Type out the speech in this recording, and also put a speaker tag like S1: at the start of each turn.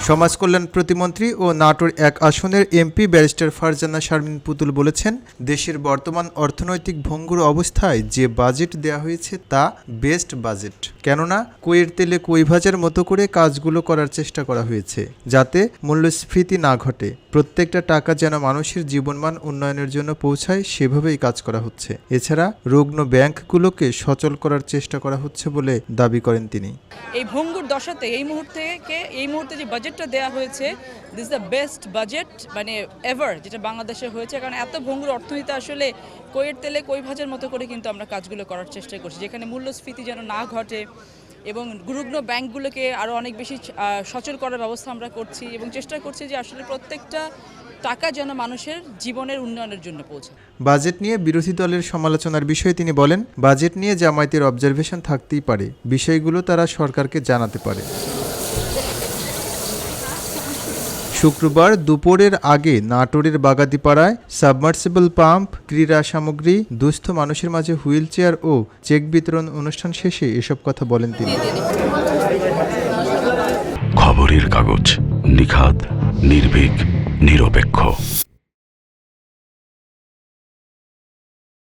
S1: সমাজ কল্যাণ প্রতিমন্ত্রী ও নাটোর ১ আসনের এমপি ব্যারিস্টার ফারজানা শারমিন পুতুল বলেছেন, দেশের বর্তমান অর্থনৈতিক ভঙ্গুর অবস্থায় যে বাজেট দেয়া হয়েছে তা বেস্ট বাজেট। কেননা কইয়ের তেলে কই ভাজার মতো করে কাজগুলো করার চেষ্টা করা হয়েছে, যাতে মূল্যস্ফীতি না ঘটে। প্রত্যেকটা টাকা যেন মানুষের জীবনমান উন্নয়নের জন্য পৌঁছায়, সেভাবেই কাজ করা হচ্ছে। এছাড়া রুগ্ন ব্যাংকগুলোকে সচল করার চেষ্টা করা হচ্ছে বলে দাবি করেন তিনি।
S2: এই ভঙ্গুর দশাতে এই মুহূর্তে যে বাজেটটা দেওয়া হয়েছে, দিস দ্য বেস্ট বাজেট মানে এভার যেটা বাংলাদেশে হয়েছে। কারণ এত ভঙ্গুর অর্থনীতি আসলে কইয়ের তেলে কই ভাজার মতো করে কিন্তু আমরা কাজগুলো করার চেষ্টা করছি, যেখানে মূল্যস্ফীতি যেন না ঘটে এবং রুগ্ন ব্যাংকগুলোকে আরও অনেক বেশি সচল করার ব্যবস্থা আমরা করছি এবং চেষ্টা করছি যে আসলে প্রত্যেকটা টাকা যেন মানুষের জীবনের উন্নয়নের জন্য পৌঁছায়।
S1: বাজেট নিয়ে বিরোধী দলের সমালোচনার বিষয়ে তিনি বলেন, বাজেট নিয়ে জামায়াতের অবজারভেশন থাকতেই পারে, বিষয়গুলো তারা সরকারকে জানাতে পারে। শুক্রবার দুপুরের আগে নাটোরের বাগাতিপাড়ায় সাবমার্সিবল পাম্প, ক্রীড়া সামগ্রী, দুস্থ মানুষের মাঝে হুইল চেয়ার ও চেক বিতরণ অনুষ্ঠান শেষে এসব কথা বলেন তিনি।
S3: খবরের কাগজ, নিখাত, নির্ভীক, নিরপেক্ষ।